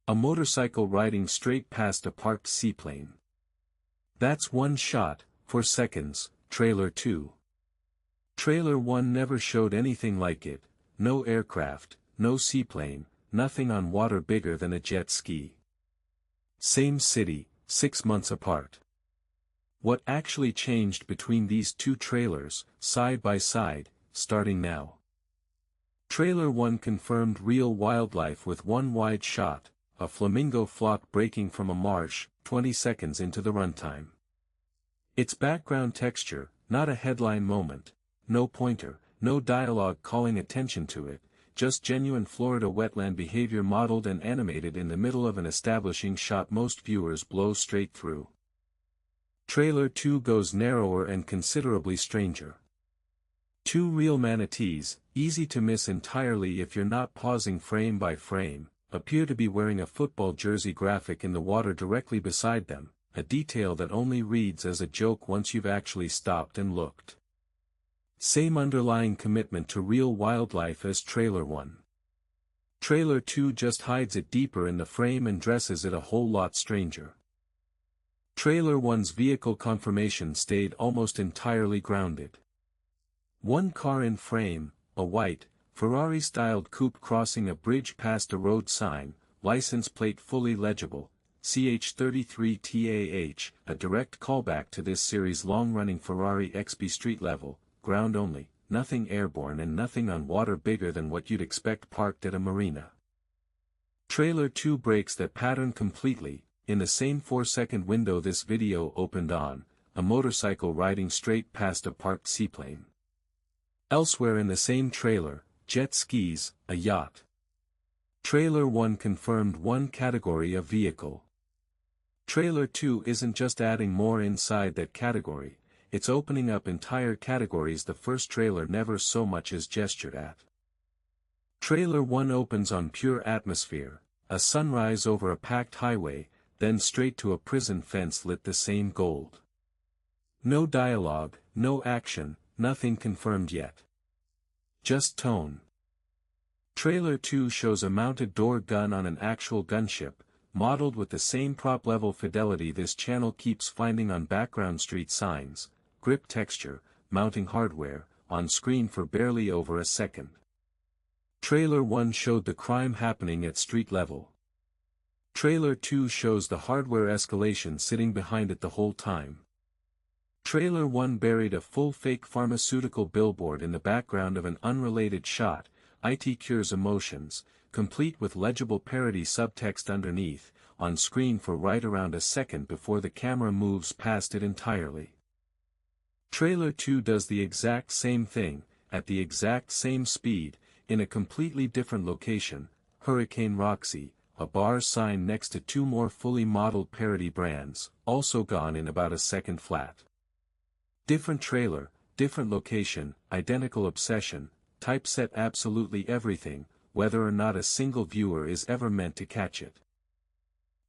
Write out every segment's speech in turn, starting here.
A motorcycle riding straight past a parked seaplane. That's one shot, for seconds, Trailer 2. Trailer 1 never showed anything like it, no aircraft, no seaplane, nothing on water bigger than a jet ski. Same city, 6 months apart. What actually changed between these two trailers, side by side, starting now? Trailer 1 confirmed real wildlife with one wide shot, a flamingo flock breaking from a marsh, 20 seconds into the runtime. It's background texture, not a headline moment, no pointer, no dialogue calling attention to it, just genuine Florida wetland behavior modeled and animated in the middle of an establishing shot most viewers blow straight through. Trailer 2 goes narrower and considerably stranger. Two real manatees, easy to miss entirely if you're not pausing frame by frame, appear to be wearing a football jersey graphic in the water directly beside them, a detail that only reads as a joke once you've actually stopped and looked. Same underlying commitment to real wildlife as Trailer 1. Trailer 2 just hides it deeper in the frame and dresses it a whole lot stranger. Trailer 1's vehicle conformation stayed almost entirely grounded. One car in frame, a white, Ferrari-styled coupe crossing a bridge past a road sign, license plate fully legible, CH33TAH, a direct callback to this series' long-running Ferrari XB street level, ground only, nothing airborne and nothing on water bigger than what you'd expect parked at a marina. Trailer 2 breaks that pattern completely, in the same 4-second window this video opened on, a motorcycle riding straight past a parked seaplane. Elsewhere in the same trailer, jet skis, a yacht. Trailer 1 confirmed one category of vehicle. Trailer 2 isn't just adding more inside that category, it's opening up entire categories the first trailer never so much as gestured at. Trailer 1 opens on pure atmosphere, a sunrise over a packed highway, then straight to a prison fence lit the same gold. No dialogue, no action, nothing confirmed yet. Just tone. Trailer 2 shows a mounted door gun on an actual gunship, modeled with the same prop-level fidelity this channel keeps finding on background street signs, grip texture, mounting hardware, on screen for barely over a second. Trailer 1 showed the crime happening at street level. Trailer 2 shows the hardware escalation sitting behind it the whole time. Trailer 1 buried a full fake pharmaceutical billboard in the background of an unrelated shot, IT cures emotions, complete with legible parody subtext underneath, on screen for right around a second before the camera moves past it entirely. Trailer 2 does the exact same thing, at the exact same speed, in a completely different location, Hurricane Roxy, a bar sign next to two more fully modeled parody brands, also gone in about a second flat. Different trailer, different location, identical obsession, typeset absolutely everything, whether or not a single viewer is ever meant to catch it.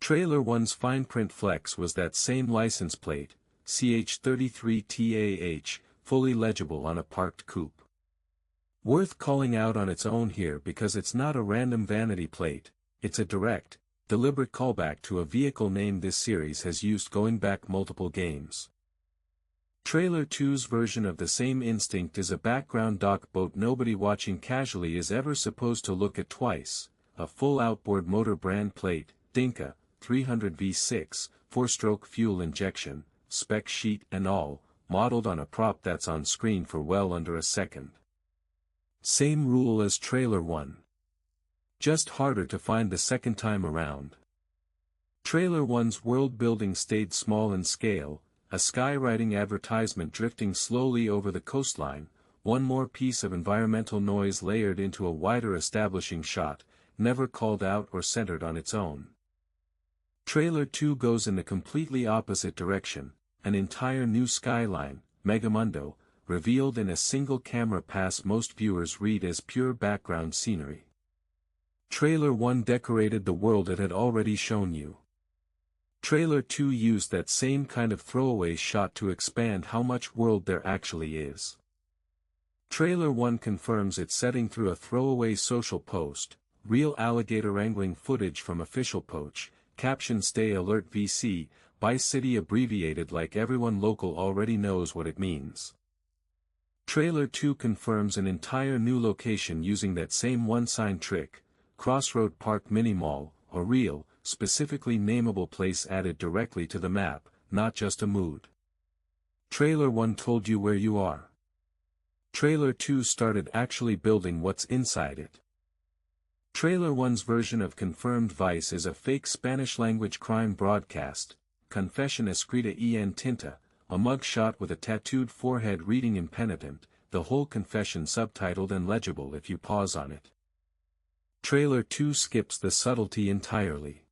Trailer 1's fine print flex was that same license plate, CH33TAH, fully legible on a parked coupe. Worth calling out on its own here because it's not a random vanity plate, it's a direct, deliberate callback to a vehicle name this series has used going back multiple games. Trailer 2's version of the same instinct is a background dock boat nobody watching casually is ever supposed to look at twice, a full outboard motor brand plate, Dinka, 300 V6, 4-stroke fuel injection, spec sheet and all, modeled on a prop that's on screen for well under a second. Same rule as Trailer 1. Just harder to find the second time around. Trailer 1's world building stayed small in scale, a skywriting advertisement drifting slowly over the coastline, one more piece of environmental noise layered into a wider establishing shot, never called out or centered on its own. Trailer 2 goes in the completely opposite direction, an entire new skyline, Megamundo, revealed in a single camera pass most viewers read as pure background scenery. Trailer 1 decorated the world it had already shown you. Trailer 2 used that same kind of throwaway shot to expand how much world there actually is. Trailer 1 confirms its setting through a throwaway social post, real alligator wrangling footage from official poach, caption stay alert VC, by city abbreviated like everyone local already knows what it means. Trailer 2 confirms an entire new location using that same one-sign trick, Crossroad Park Mini Mall, a real, specifically nameable place added directly to the map, not just a mood. Trailer 1 told you where you are. Trailer 2 started actually building what's inside it. Trailer 1's version of confirmed Vice is a fake Spanish-language crime broadcast, Confession Escrita en Tinta, a mug shot with a tattooed forehead reading impenitent, the whole confession subtitled and legible if you pause on it. Trailer 2 skips the subtlety entirely.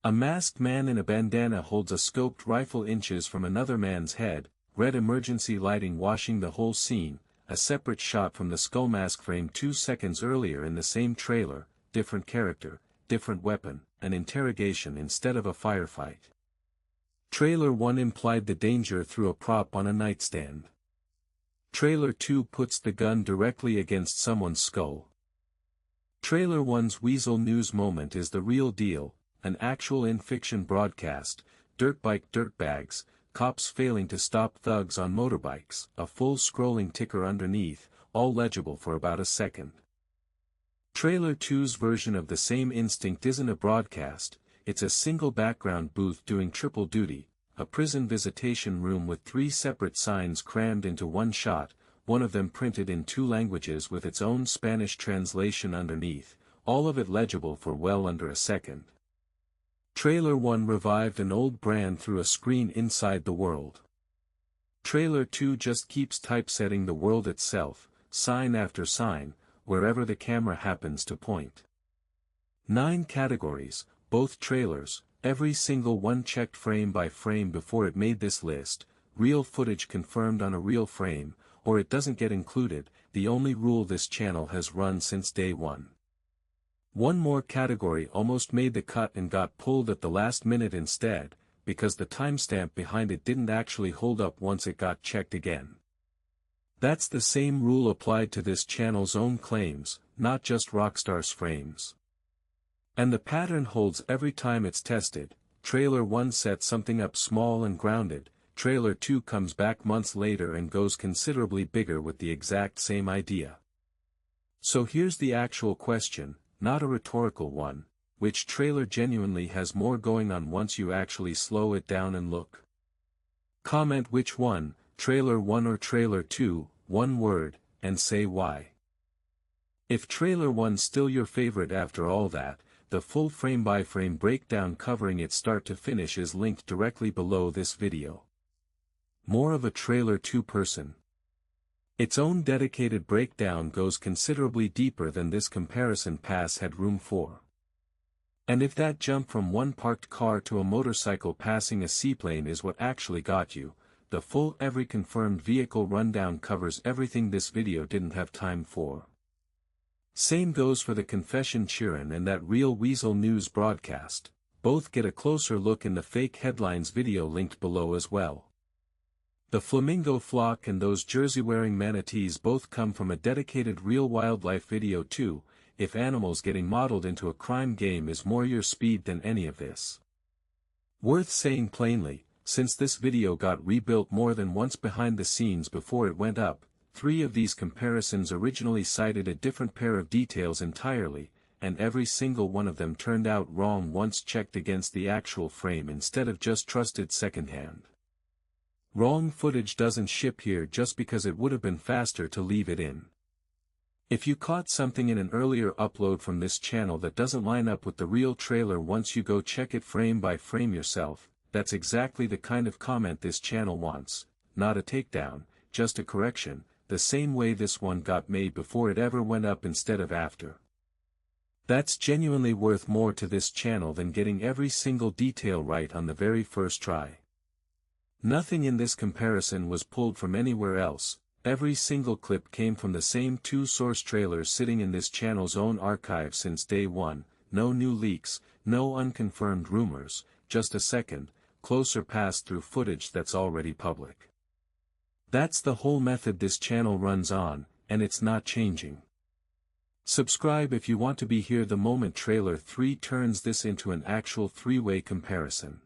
A masked man in a bandana holds a scoped rifle inches from another man's head, red emergency lighting washing the whole scene, a separate shot from the skull mask frame 2 seconds earlier in the same trailer, different character, different weapon, an interrogation instead of a firefight. Trailer 1 implied the danger through a prop on a nightstand. Trailer 2 puts the gun directly against someone's skull. Trailer 1's Weazel news moment is the real deal, an actual in-fiction broadcast, dirt bike dirtbags, cops failing to stop thugs on motorbikes, a full scrolling ticker underneath, all legible for about a second. Trailer 2's version of the same instinct isn't a broadcast, it's a single background booth doing triple duty, a prison visitation room with 3 separate signs crammed into one shot, one of them printed in 2 languages with its own Spanish translation underneath, all of it legible for well under a second. Trailer 1 revived an old brand through a screen inside the world. Trailer 2 just keeps typesetting the world itself, sign after sign, wherever the camera happens to point. 9 categories, both trailers, every single one checked frame by frame before it made this list, real footage confirmed on a real frame, or it doesn't get included, the only rule this channel has run since day one. One more category almost made the cut and got pulled at the last minute instead, because the timestamp behind it didn't actually hold up once it got checked again. That's the same rule applied to this channel's own claims, not just Rockstar's frames. And the pattern holds every time it's tested. Trailer 1 sets something up small and grounded, Trailer 2 comes back months later and goes considerably bigger with the exact same idea. So here's the actual question, not a rhetorical one, which trailer genuinely has more going on once you actually slow it down and look? Comment which one, Trailer 1 or Trailer 2, one word, and say why. If Trailer 1's still your favorite after all that, the full frame-by-frame breakdown covering it start to finish is linked directly below this video. More of a Trailer 2 person. Its own dedicated breakdown goes considerably deeper than this comparison pass had room for. And if that jump from one parked car to a motorcycle passing a seaplane is what actually got you, the full every confirmed vehicle rundown covers everything this video didn't have time for. Same goes for the Confession Chiron and that real Weazel news broadcast, both get a closer look in the fake headlines video linked below as well. The flamingo flock and those jersey-wearing manatees both come from a dedicated real wildlife video too, if animals getting modeled into a crime game is more your speed than any of this. Worth saying plainly, since this video got rebuilt more than once behind the scenes before it went up, 3 of these comparisons originally cited a different pair of details entirely, and every single one of them turned out wrong once checked against the actual frame instead of just trusted secondhand. Wrong footage doesn't ship here just because it would have been faster to leave it in. If you caught something in an earlier upload from this channel that doesn't line up with the real trailer once you go check it frame by frame yourself, that's exactly the kind of comment this channel wants, not a takedown, just a correction, the same way this one got made before it ever went up instead of after. That's genuinely worth more to this channel than getting every single detail right on the very first try. Nothing in this comparison was pulled from anywhere else, every single clip came from the same 2 source trailers sitting in this channel's own archive since day one, no new leaks, no unconfirmed rumors, just a second, closer pass through footage that's already public. That's the whole method this channel runs on, and it's not changing. Subscribe if you want to be here the moment trailer 3 turns this into an actual 3-way comparison.